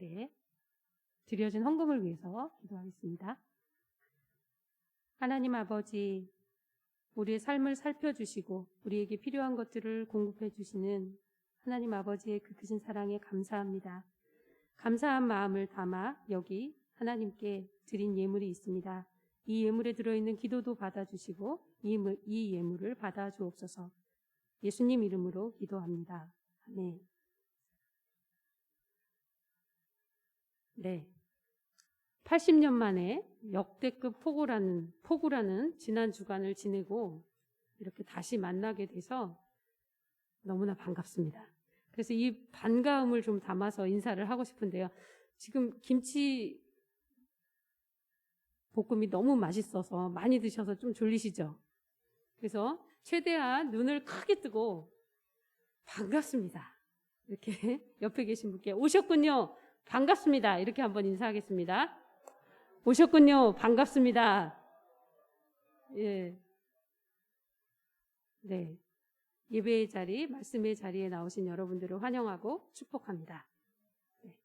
네, 드려진 헌금을 위해서 기도하겠습니다. 하나님 아버지, 우리의 삶을 살펴주시고 우리에게 필요한 것들을 공급해 주시는 하나님 아버지의 그 크신 사랑에 감사합니다. 감사한 마음을 담아 여기 하나님께 드린 예물이 있습니다. 이 예물에 들어있는 기도도 받아주시고 이 예물을 받아주옵소서. 예수님 이름으로 기도합니다. 아멘. 네, 80년 만에 역대급 폭우라는 지난 주간을 지내고 이렇게 다시 만나게 돼서 너무나 반갑습니다. 그래서 이 반가움을 좀 담아서 인사를 하고 싶은데요. 지금 김치 볶음이 너무 맛있어서 많이 드셔서 좀 졸리시죠? 그래서 최대한 눈을 크게 뜨고 반갑습니다. 이렇게 옆에 계신 분께 오셨군요. 반갑습니다. 이렇게 한번 인사하겠습니다. 오셨군요. 반갑습니다. 예. 네. 예배의 자리, 말씀의 자리에 나오신 여러분들을 환영하고 축복합니다. 네.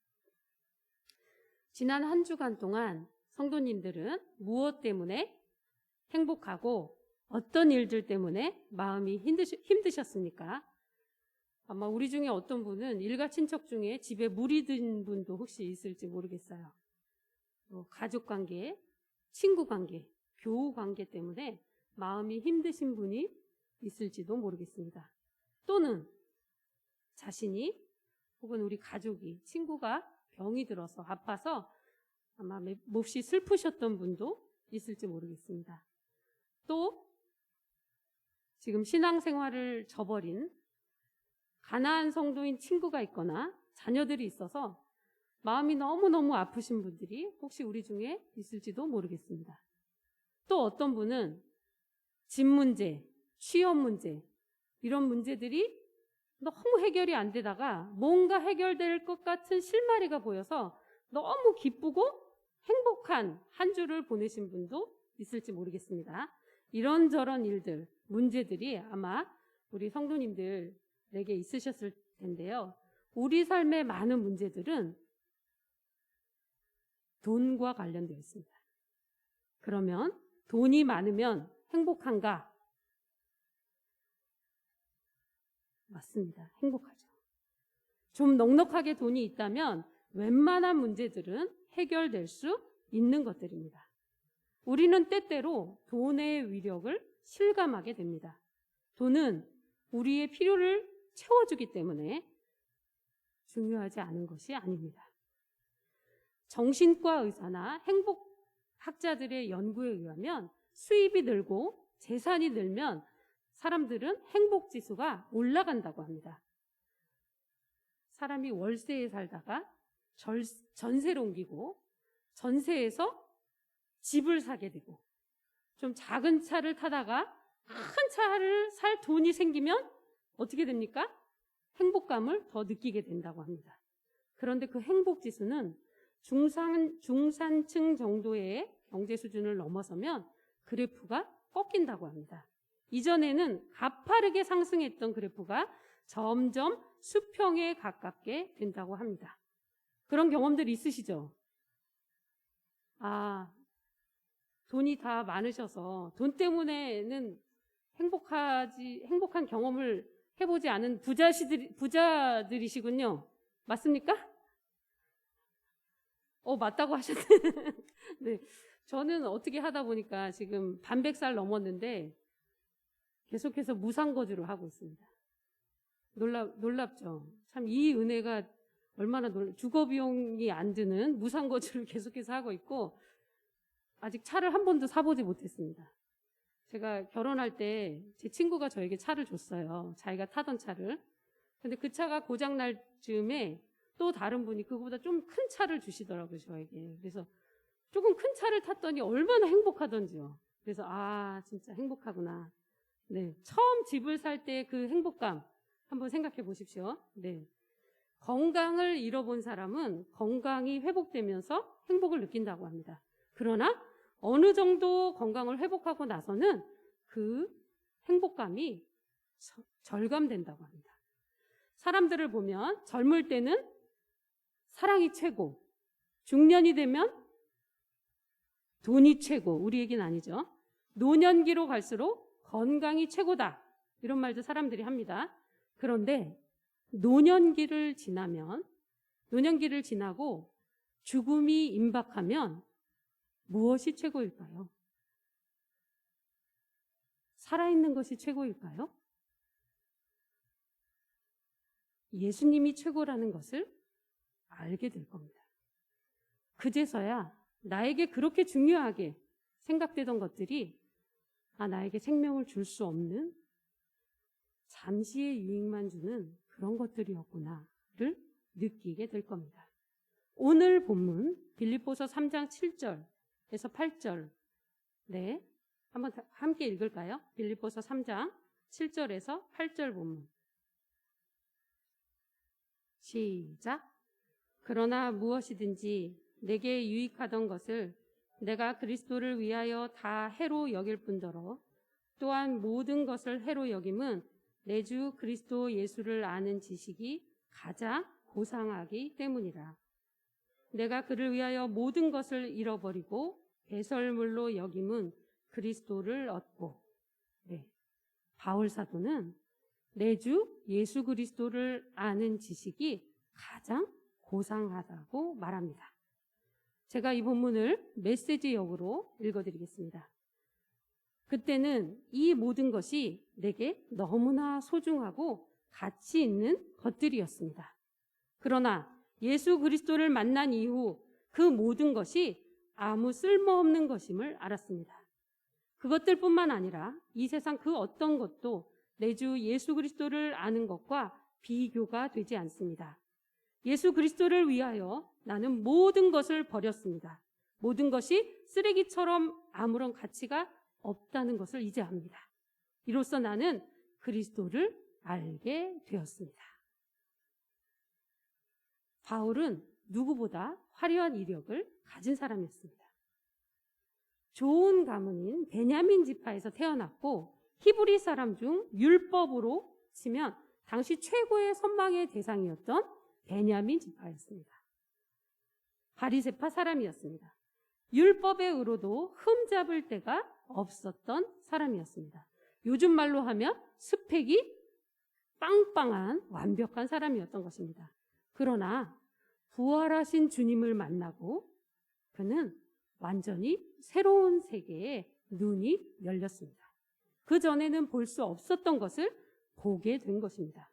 지난 한 주간 동안 성도님들은 무엇 때문에 행복하고 어떤 일들 때문에 마음이 힘드셨습니까? 아마 우리 중에 어떤 분은 일가 친척 중에 집에 물이 든 분도 혹시 있을지 모르겠어요. 가족관계, 친구관계, 교우관계 때문에 마음이 힘드신 분이 있을지도 모르겠습니다. 또는 자신이 혹은 우리 가족이, 친구가 병이 들어서 아파서 아마 몹시 슬프셨던 분도 있을지 모르겠습니다. 또 지금 신앙생활을 저버린 가난한 성도인 친구가 있거나 자녀들이 있어서 마음이 너무너무 아프신 분들이 혹시 우리 중에 있을지도 모르겠습니다. 또 어떤 분은 집 문제, 취업 문제, 이런 문제들이 너무 해결이 안 되다가 뭔가 해결될 것 같은 실마리가 보여서 너무 기쁘고 행복한 한 주를 보내신 분도 있을지 모르겠습니다. 이런저런 일들, 문제들이 아마 우리 성도님들에게 있으셨을 텐데요. 우리 삶의 많은 문제들은 돈과 관련되어 있습니다. 그러면 돈이 많으면 행복한가? 맞습니다. 행복하죠. 좀 넉넉하게 돈이 있다면 웬만한 문제들은 해결될 수 있는 것들입니다. 우리는 때때로 돈의 위력을 실감하게 됩니다. 돈은 우리의 필요를 채워주기 때문에 중요하지 않은 것이 아닙니다. 정신과 의사나 행복학자들의 연구에 의하면 수입이 늘고 재산이 늘면 사람들은 행복지수가 올라간다고 합니다. 사람이 월세에 살다가 전세로 옮기고 전세에서 집을 사게 되고 좀 작은 차를 타다가 큰 차를 살 돈이 생기면 어떻게 됩니까? 행복감을 더 느끼게 된다고 합니다. 그런데 그 행복지수는 중산층 정도의 경제 수준을 넘어서면 그래프가 꺾인다고 합니다. 이전에는 가파르게 상승했던 그래프가 점점 수평에 가깝게 된다고 합니다. 그런 경험들 있으시죠? 돈이 다 많으셔서 돈 때문에는 행복한 경험을 해보지 않은 부자들이시군요. 맞습니까? 맞다고 하셨네. 네. 저는 어떻게 하다 보니까 지금 반백살 넘었는데 계속해서 무상거주를 하고 있습니다. 놀랍죠? 참 이 은혜가 얼마나 주거비용이 안 드는 무상거주를 계속해서 하고 있고 아직 차를 한 번도 사보지 못했습니다. 제가 결혼할 때 제 친구가 저에게 차를 줬어요. 자기가 타던 차를. 근데 그 차가 고장날 즈음에 또 다른 분이 그거보다 좀 큰 차를 주시더라고요, 저에게. 그래서 조금 큰 차를 탔더니 얼마나 행복하던지요. 그래서 진짜 행복하구나. 네, 처음 집을 살 때 그 행복감 한번 생각해 보십시오. 네, 건강을 잃어본 사람은 건강이 회복되면서 행복을 느낀다고 합니다. 그러나 어느 정도 건강을 회복하고 나서는 그 행복감이 절감된다고 합니다. 사람들을 보면 젊을 때는 사랑이 최고, 중년이 되면 돈이 최고, 우리 얘기는 아니죠. 노년기로 갈수록 건강이 최고다, 이런 말도 사람들이 합니다. 그런데 노년기를 지나고 죽음이 임박하면 무엇이 최고일까요? 살아있는 것이 최고일까요? 예수님이 최고라는 것을 알게 될 겁니다. 그제서야 나에게 그렇게 중요하게 생각되던 것들이 나에게 생명을 줄 수 없는 잠시의 유익만 주는 그런 것들이었구나를 느끼게 될 겁니다. 오늘 본문 빌립보서 3장 7절에서 8절, 네, 한번 함께 읽을까요? 빌립보서 3장 7절에서 8절 본문. 시작. 그러나 무엇이든지 내게 유익하던 것을 내가 그리스도를 위하여 다 해로 여길 뿐더러 또한 모든 것을 해로 여김은 내 주 그리스도 예수를 아는 지식이 가장 고상하기 때문이라. 내가 그를 위하여 모든 것을 잃어버리고 배설물로 여김은 그리스도를 얻고. 네. 바울 사도는 내 주 예수 그리스도를 아는 지식이 가장 고상하다고 말합니다. 제가 이 본문을 메시지역으로 읽어드리겠습니다. 그때는 이 모든 것이 내게 너무나 소중하고 가치 있는 것들이었습니다. 그러나 예수 그리스도를 만난 이후 그 모든 것이 아무 쓸모없는 것임을 알았습니다. 그것들뿐만 아니라 이 세상 그 어떤 것도 내 주 예수 그리스도를 아는 것과 비교가 되지 않습니다. 예수 그리스도를 위하여 나는 모든 것을 버렸습니다. 모든 것이 쓰레기처럼 아무런 가치가 없다는 것을 이제 압니다. 이로써 나는 그리스도를 알게 되었습니다. 바울은 누구보다 화려한 이력을 가진 사람이었습니다. 좋은 가문인 베냐민 지파에서 태어났고 히브리 사람 중 율법으로 치면 당시 최고의 선망의 대상이었던 베냐민 지파였습니다. 바리새파 사람이었습니다. 율법의 의로도 흠잡을 데가 없었던 사람이었습니다. 요즘 말로 하면 스펙이 빵빵한 완벽한 사람이었던 것입니다. 그러나 부활하신 주님을 만나고 그는 완전히 새로운 세계에 눈이 열렸습니다. 그전에는 볼 수 없었던 것을 보게 된 것입니다.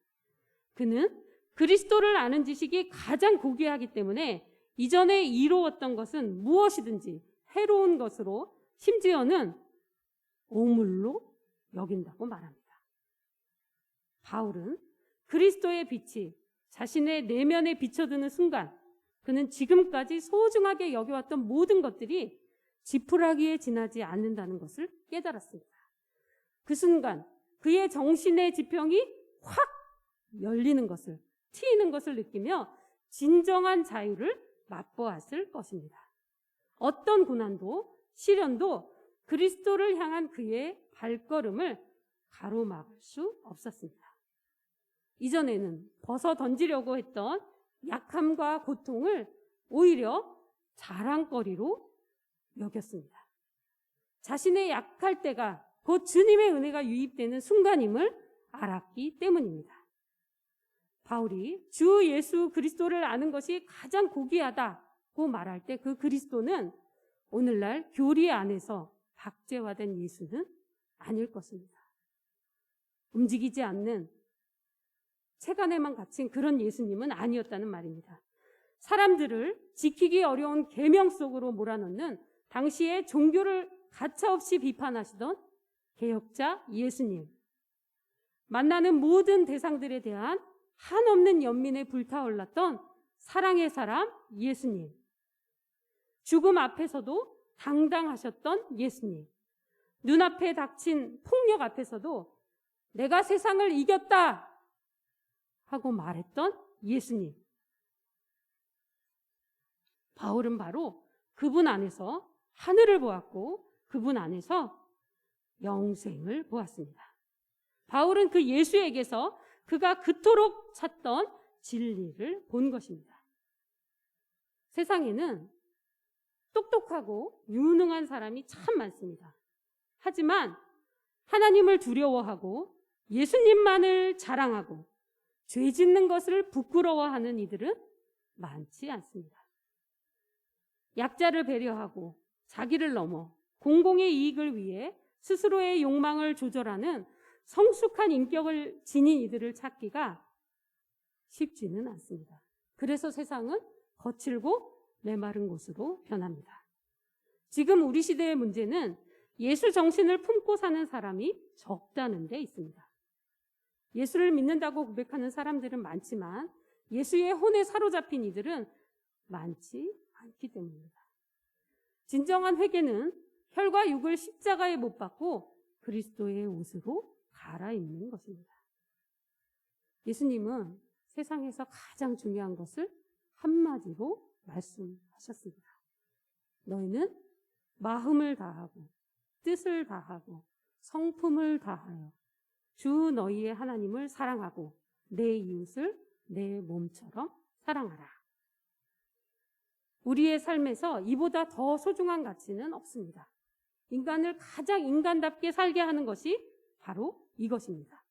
그는 그리스도를 아는 지식이 가장 고귀하기 때문에 이전에 이루었던 것은 무엇이든지 해로운 것으로, 심지어는 오물로 여긴다고 말합니다. 바울은 그리스도의 빛이 자신의 내면에 비춰드는 순간 그는 지금까지 소중하게 여겨왔던 모든 것들이 지푸라기에 지나지 않는다는 것을 깨달았습니다. 그 순간 그의 정신의 지평이 확 열리는 것을, 트이는 것을 느끼며 진정한 자유를 맛보았을 것입니다. 어떤 고난도 시련도 그리스도를 향한 그의 발걸음을 가로막을 수 없었습니다. 이전에는 벗어 던지려고 했던 약함과 고통을 오히려 자랑거리로 여겼습니다. 자신의 약할 때가 곧 주님의 은혜가 유입되는 순간임을 알았기 때문입니다. 바울이 주 예수 그리스도를 아는 것이 가장 고귀하다고 말할 때 그 그리스도는 오늘날 교리 안에서 박제화된 예수는 아닐 것입니다. 움직이지 않는 책 안에만 갇힌 그런 예수님은 아니었다는 말입니다. 사람들을 지키기 어려운 계명 속으로 몰아넣는 당시의 종교를 가차없이 비판하시던 개혁자 예수님, 만나는 모든 대상들에 대한 한없는 연민에 불타올랐던 사랑의 사람 예수님, 죽음 앞에서도 당당하셨던 예수님, 눈앞에 닥친 폭력 앞에서도 내가 세상을 이겼다 하고 말했던 예수님. 바울은 바로 그분 안에서 하늘을 보았고 그분 안에서 영생을 보았습니다. 바울은 그 예수에게서 그가 그토록 찾던 진리를 본 것입니다. 세상에는 똑똑하고 유능한 사람이 참 많습니다. 하지만 하나님을 두려워하고 예수님만을 자랑하고 죄 짓는 것을 부끄러워하는 이들은 많지 않습니다. 약자를 배려하고 자기를 넘어 공공의 이익을 위해 스스로의 욕망을 조절하는 성숙한 인격을 지닌 이들을 찾기가 쉽지는 않습니다. 그래서 세상은 거칠고 메마른 곳으로 변합니다. 지금 우리 시대의 문제는 예수 정신을 품고 사는 사람이 적다는 데 있습니다. 예수를 믿는다고 고백하는 사람들은 많지만 예수의 혼에 사로잡힌 이들은 많지 않기 때문입니다. 진정한 회개는 혈과 육을 십자가에 못 박고 그리스도의 옷으로 갈아입는 것입니다. 예수님은 세상에서 가장 중요한 것을 한마디로 말씀하셨습니다. 너희는 마음을 다하고 뜻을 다하고 성품을 다하여 주 너희의 하나님을 사랑하고 내 이웃을 내 몸처럼 사랑하라. 우리의 삶에서 이보다 더 소중한 가치는 없습니다. 인간을 가장 인간답게 살게 하는 것이 바로 이것입니다.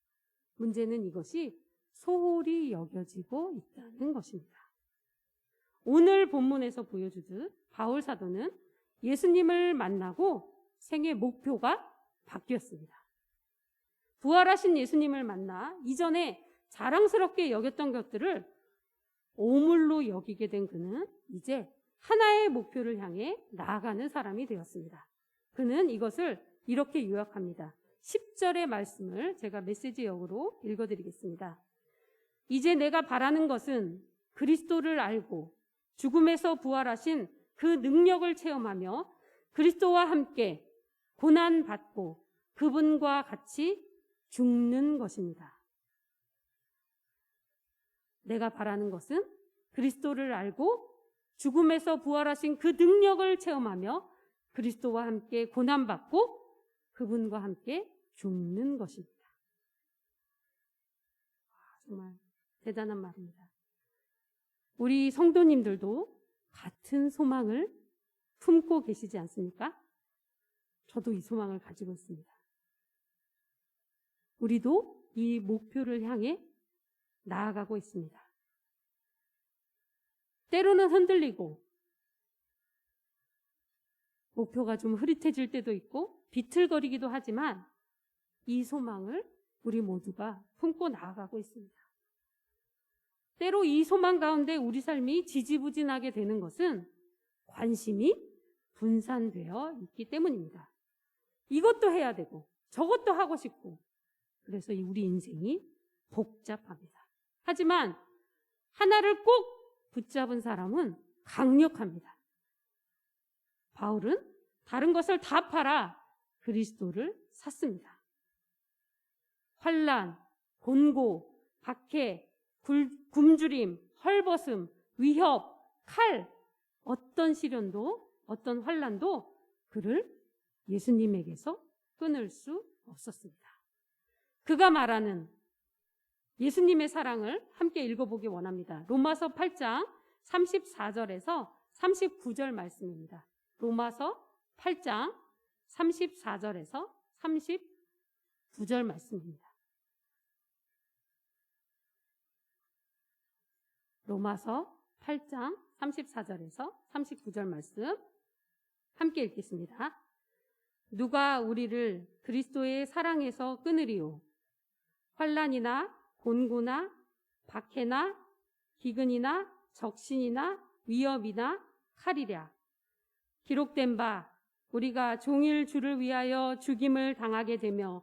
문제는 이것이 소홀히 여겨지고 있다는 것입니다. 오늘 본문에서 보여주듯 바울 사도는 예수님을 만나고 생애 목표가 바뀌었습니다. 부활하신 예수님을 만나 이전에 자랑스럽게 여겼던 것들을 오물로 여기게 된 그는 이제 하나의 목표를 향해 나아가는 사람이 되었습니다. 그는 이것을 이렇게 요약합니다. 10절의 말씀을 제가 메시지역으로 읽어드리겠습니다. 이제 내가 바라는 것은 그리스도를 알고 죽음에서 부활하신 그 능력을 체험하며 그리스도와 함께 고난받고 그분과 같이 죽는 것입니다. 내가 바라는 것은 그리스도를 알고 죽음에서 부활하신 그 능력을 체험하며 그리스도와 함께 고난받고 그분과 함께 죽는 것입니다. 정말 대단한 말입니다. 우리 성도님들도 같은 소망을 품고 계시지 않습니까? 저도 이 소망을 가지고 있습니다. 우리도 이 목표를 향해 나아가고 있습니다. 때로는 흔들리고 목표가 좀 흐릿해질 때도 있고 비틀거리기도 하지만 이 소망을 우리 모두가 품고 나아가고 있습니다. 때로 이 소망 가운데 우리 삶이 지지부진하게 되는 것은 관심이 분산되어 있기 때문입니다. 이것도 해야 되고 저것도 하고 싶고 그래서 우리 인생이 복잡합니다. 하지만 하나를 꼭 붙잡은 사람은 강력합니다. 바울은 다른 것을 다 팔아 그리스도를 샀습니다. 환난, 곤고, 박해, 굶주림, 헐벗음, 위협, 칼, 어떤 시련도 어떤 환난도 그를 예수님에게서 끊을 수 없었습니다. 그가 말하는 예수님의 사랑을 함께 읽어보기 원합니다. 로마서 8장 34절에서 39절 말씀입니다. 로마서 8장 34절에서 39절 말씀입니다. 로마서 8장 34절에서 39절 말씀 함께 읽겠습니다. 누가 우리를 그리스도의 사랑에서 끊으리요? 환난이나 곤고나 박해나 기근이나 적신이나 위협이나 칼이랴. 기록된 바 우리가 종일 주를 위하여 죽임을 당하게 되며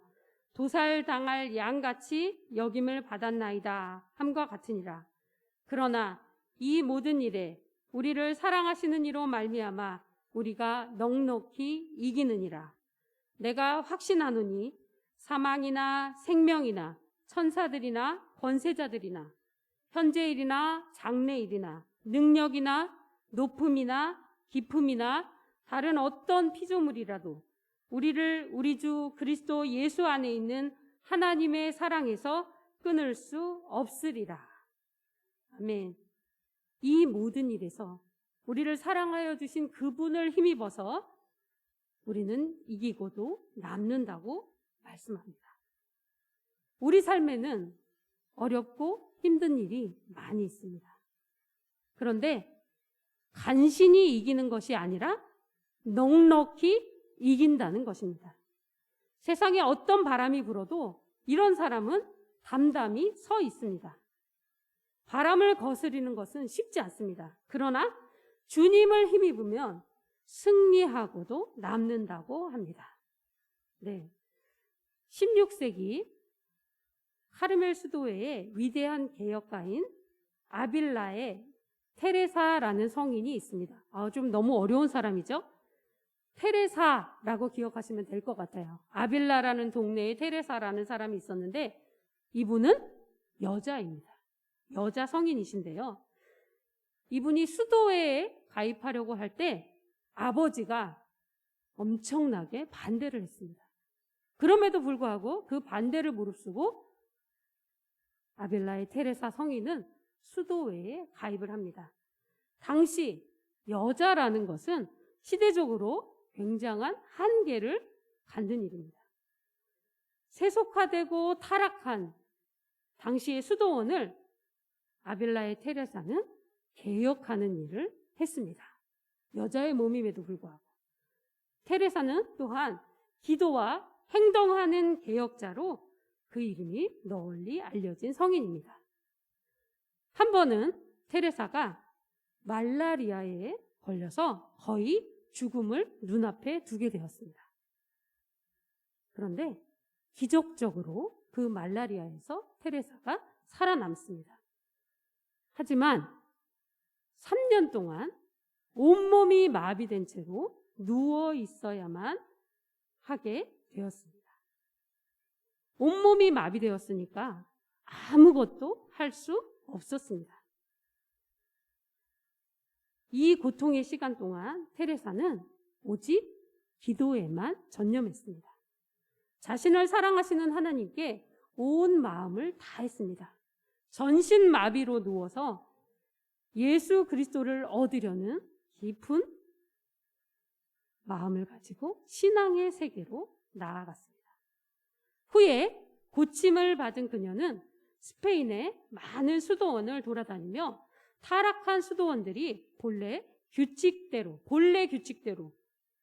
도살당할 양같이 여김을 받았나이다 함과 같으니라. 그러나 이 모든 일에 우리를 사랑하시는 이로 말미암아 우리가 넉넉히 이기느니라. 내가 확신하노니 사망이나 생명이나 천사들이나 권세자들이나 현재일이나 장래일이나 능력이나 높음이나 깊음이나 다른 어떤 피조물이라도 우리를 우리 주 그리스도 예수 안에 있는 하나님의 사랑에서 끊을 수 없으리라. 아멘. 이 모든 일에서 우리를 사랑하여 주신 그분을 힘입어서 우리는 이기고도 남는다고 말씀합니다. 우리 삶에는 어렵고 힘든 일이 많이 있습니다. 그런데 간신히 이기는 것이 아니라 넉넉히 이긴다는 것입니다. 세상에 어떤 바람이 불어도 이런 사람은 담담히 서 있습니다. 바람을 거스리는 것은 쉽지 않습니다. 그러나 주님을 힘입으면 승리하고도 남는다고 합니다. 네, 16세기 카르멜 수도회의 위대한 개혁가인 아빌라의 테레사라는 성인이 있습니다. 좀 너무 어려운 사람이죠? 테레사라고 기억하시면 될 것 같아요. 아빌라라는 동네에 테레사라는 사람이 있었는데 이분은 여자입니다. 여자 성인이신데요. 이분이 수도회에 가입하려고 할 때 아버지가 엄청나게 반대를 했습니다. 그럼에도 불구하고 그 반대를 무릅쓰고 아빌라의 테레사 성인은 수도회에 가입을 합니다. 당시 여자라는 것은 시대적으로 굉장한 한계를 갖는 일입니다. 세속화되고 타락한 당시의 수도원을 아빌라의 테레사는 개혁하는 일을 했습니다. 여자의 몸임에도 불구하고. 테레사는 또한 기도와 행동하는 개혁자로 그 이름이 널리 알려진 성인입니다. 한 번은 테레사가 말라리아에 걸려서 거의 죽음을 눈앞에 두게 되었습니다. 그런데 기적적으로 그 말라리아에서 테레사가 살아남습니다. 하지만 3년 동안 온몸이 마비된 채로 누워 있어야만 하게 되었습니다. 온몸이 마비되었으니까 아무것도 할 수 없었습니다. 이 고통의 시간 동안 테레사는 오직 기도에만 전념했습니다. 자신을 사랑하시는 하나님께 온 마음을 다했습니다. 전신마비로 누워서 예수 그리스도를 얻으려는 깊은 마음을 가지고 신앙의 세계로 나아갔습니다. 후에 고침을 받은 그녀는 스페인의 많은 수도원을 돌아다니며 타락한 수도원들이 본래 규칙대로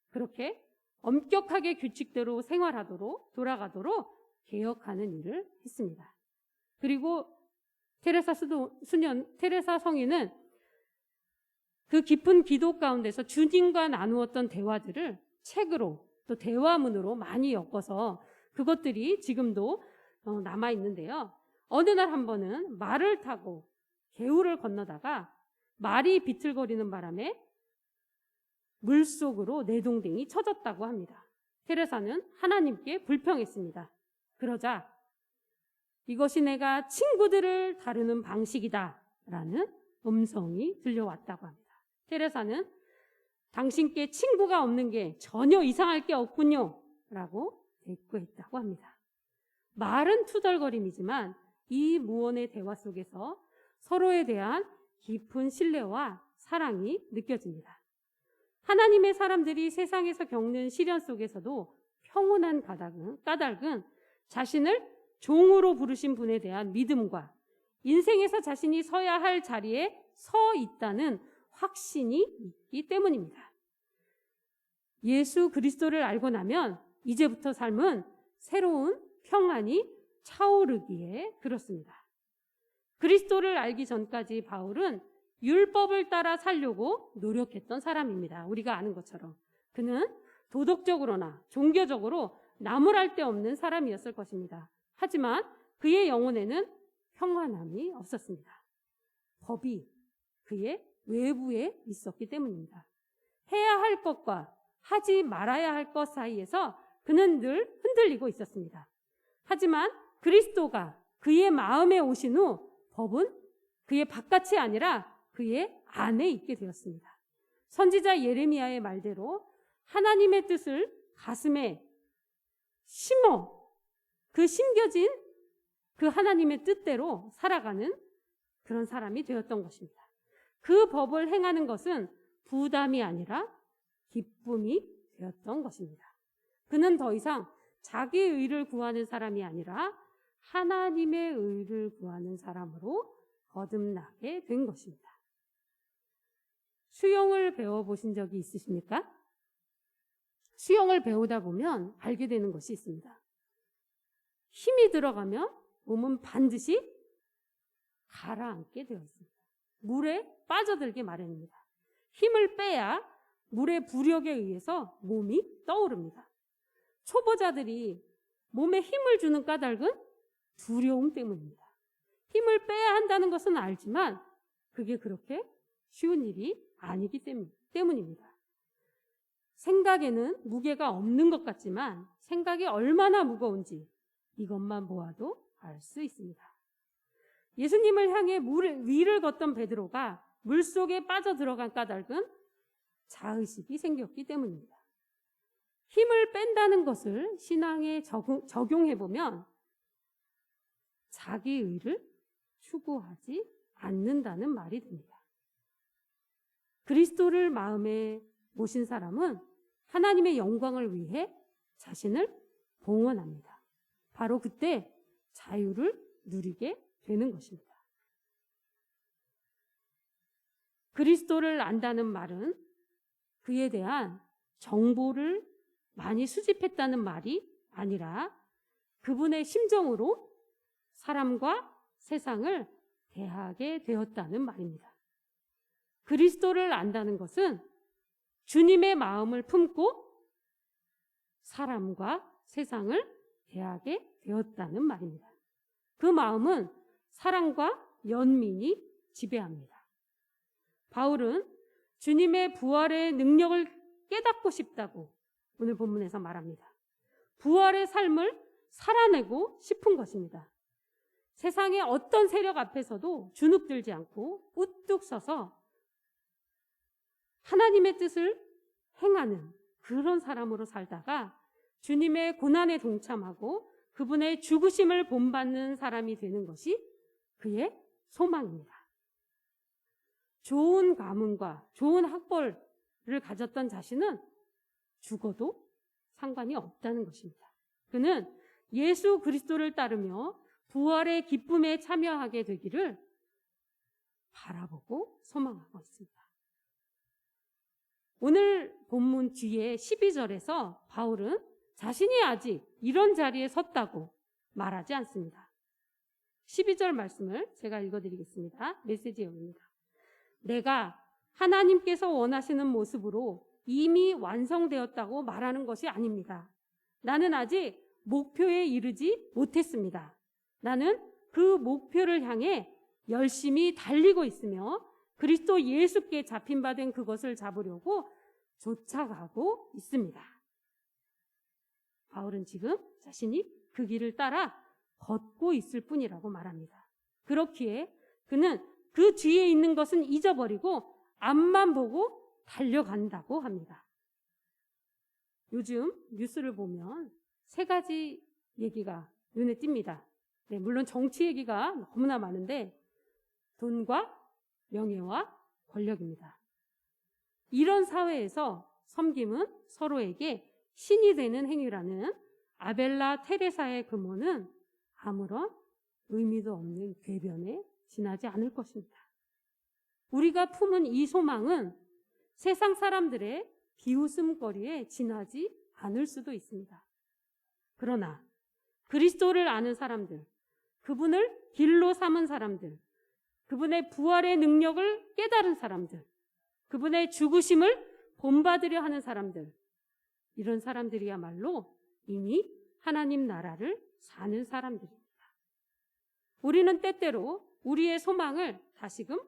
그렇게 엄격하게 규칙대로 생활하도록 돌아가도록 개혁하는 일을 했습니다. 그리고 테레사 성인은 그 깊은 기도 가운데서 주님과 나누었던 대화들을 책으로 또 대화문으로 많이 엮어서 그것들이 지금도 남아 있는데요. 어느 날 한 번은 말을 타고 개울을 건너다가 말이 비틀거리는 바람에 물속으로 내동댕이 쳐졌다고 합니다. 테레사는 하나님께 불평했습니다. 그러자 이것이 내가 친구들을 다루는 방식이다 라는 음성이 들려왔다고 합니다. 테레사는 당신께 친구가 없는 게 전혀 이상할 게 없군요 라고 대꾸했다고 합니다. 말은 투덜거림이지만 이 무언의 대화 속에서 서로에 대한 깊은 신뢰와 사랑이 느껴집니다. 하나님의 사람들이 세상에서 겪는 시련 속에서도 평온한 까닭은 자신을 종으로 부르신 분에 대한 믿음과 인생에서 자신이 서야 할 자리에 서 있다는 확신이 있기 때문입니다. 예수 그리스도를 알고 나면 이제부터 삶은 새로운 평안이 차오르기에 그렇습니다. 그리스도를 알기 전까지 바울은 율법을 따라 살려고 노력했던 사람입니다. 우리가 아는 것처럼. 그는 도덕적으로나 종교적으로 나무랄 데 없는 사람이었을 것입니다. 하지만 그의 영혼에는 평안함이 없었습니다. 법이 그의 외부에 있었기 때문입니다. 해야 할 것과 하지 말아야 할 것 사이에서 그는 늘 흔들리고 있었습니다. 하지만 그리스도가 그의 마음에 오신 후 법은 그의 바깥이 아니라 그의 안에 있게 되었습니다. 선지자 예레미야의 말대로 하나님의 뜻을 가슴에 심어 그 심겨진 그 하나님의 뜻대로 살아가는 그런 사람이 되었던 것입니다. 그 법을 행하는 것은 부담이 아니라 기쁨이 되었던 것입니다. 그는 더 이상 자기의 의를 구하는 사람이 아니라 하나님의 의를 구하는 사람으로 거듭나게 된 것입니다. 수영을 배워보신 적이 있으십니까? 수영을 배우다 보면 알게 되는 것이 있습니다. 힘이 들어가면 몸은 반드시 가라앉게 되어 있습니다. 물에 빠져들게 마련입니다. 힘을 빼야 물의 부력에 의해서 몸이 떠오릅니다. 초보자들이 몸에 힘을 주는 까닭은 두려움 때문입니다. 힘을 빼야 한다는 것은 알지만 그게 그렇게 쉬운 일이 아니기 때문입니다. 생각에는 무게가 없는 것 같지만 생각이 얼마나 무거운지 이것만 보아도 알 수 있습니다. 예수님을 향해 물 위를 걷던 베드로가 물속에 빠져들어간 까닭은 자의식이 생겼기 때문입니다. 힘을 뺀다는 것을 신앙에 적용해보면 자기 의를 추구하지 않는다는 말이 됩니다. 그리스도를 마음에 모신 사람은 하나님의 영광을 위해 자신을 봉헌합니다. 바로 그때 자유를 누리게 되는 것입니다. 그리스도를 안다는 말은 그에 대한 정보를 많이 수집했다는 말이 아니라 그분의 심정으로 사람과 세상을 대하게 되었다는 말입니다. 그리스도를 안다는 것은 주님의 마음을 품고 사람과 세상을 대하게 되었다는 말입니다. 그 마음은 사랑과 연민이 지배합니다. 바울은 주님의 부활의 능력을 깨닫고 싶다고 오늘 본문에서 말합니다. 부활의 삶을 살아내고 싶은 것입니다. 세상의 어떤 세력 앞에서도 주눅들지 않고 우뚝 서서 하나님의 뜻을 행하는 그런 사람으로 살다가 주님의 고난에 동참하고 그분의 죽으심을 본받는 사람이 되는 것이 그의 소망입니다. 좋은 가문과 좋은 학벌을 가졌던 자신은 죽어도 상관이 없다는 것입니다. 그는 예수 그리스도를 따르며 부활의 기쁨에 참여하게 되기를 바라보고 소망하고 있습니다. 오늘 본문 뒤에 12절에서 바울은 자신이 아직 이런 자리에 섰다고 말하지 않습니다. 12절 말씀을 제가 읽어드리겠습니다. 메시지입니다. 내가 하나님께서 원하시는 모습으로 이미 완성되었다고 말하는 것이 아닙니다. 나는 아직 목표에 이르지 못했습니다. 나는 그 목표를 향해 열심히 달리고 있으며 그리스도 예수께 잡힌 바 된 그것을 잡으려고 쫓아가고 있습니다. 바울은 지금 자신이 그 길을 따라 걷고 있을 뿐이라고 말합니다. 그렇기에 그는 그 뒤에 있는 것은 잊어버리고 앞만 보고 달려간다고 합니다. 요즘 뉴스를 보면 세 가지 얘기가 눈에 띕니다. 네, 물론 정치 얘기가 너무나 많은데 돈과 명예와 권력입니다. 이런 사회에서 섬김은 서로에게 신이 되는 행위라는 아벨라 테레사의 금호는 아무런 의미도 없는 궤변에 지나지 않을 것입니다. 우리가 품은 이 소망은 세상 사람들의 비웃음거리에 지나지 않을 수도 있습니다. 그러나 그리스도를 아는 사람들, 그분을 길로 삼은 사람들, 그분의 부활의 능력을 깨달은 사람들, 그분의 죽으심을 본받으려 하는 사람들, 이런 사람들이야말로 이미 하나님 나라를 사는 사람들입니다. 우리는 때때로 우리의 소망을 다시금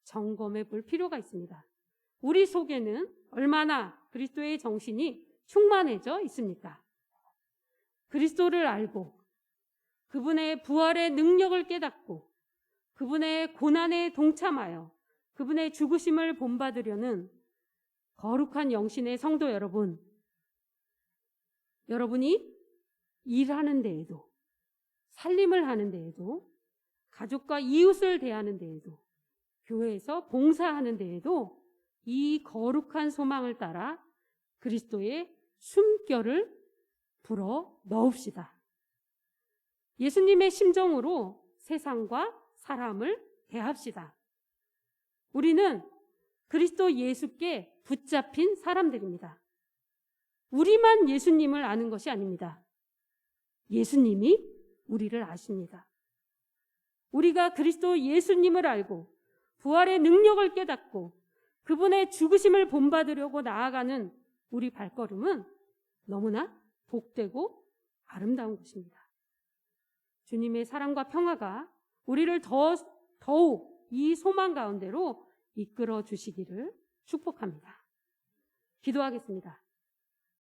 점검해 볼 필요가 있습니다. 우리 속에는 얼마나 그리스도의 정신이 충만해져 있습니까? 그리스도를 알고 그분의 부활의 능력을 깨닫고 그분의 고난에 동참하여 그분의 죽으심을 본받으려는 거룩한 영신의 성도 여러분, 여러분이 일하는 데에도, 살림을 하는 데에도, 가족과 이웃을 대하는 데에도, 교회에서 봉사하는 데에도 이 거룩한 소망을 따라 그리스도의 숨결을 불어 넣읍시다. 예수님의 심정으로 세상과 사람을 대합시다. 우리는 그리스도 예수께 붙잡힌 사람들입니다. 우리만 예수님을 아는 것이 아닙니다. 예수님이 우리를 아십니다. 우리가 그리스도 예수님을 알고 부활의 능력을 깨닫고 그분의 죽으심을 본받으려고 나아가는 우리 발걸음은 너무나 복되고 아름다운 것입니다. 주님의 사랑과 평화가 우리를 더욱 이 소망 가운데로 이끌어 주시기를 축복합니다. 기도하겠습니다.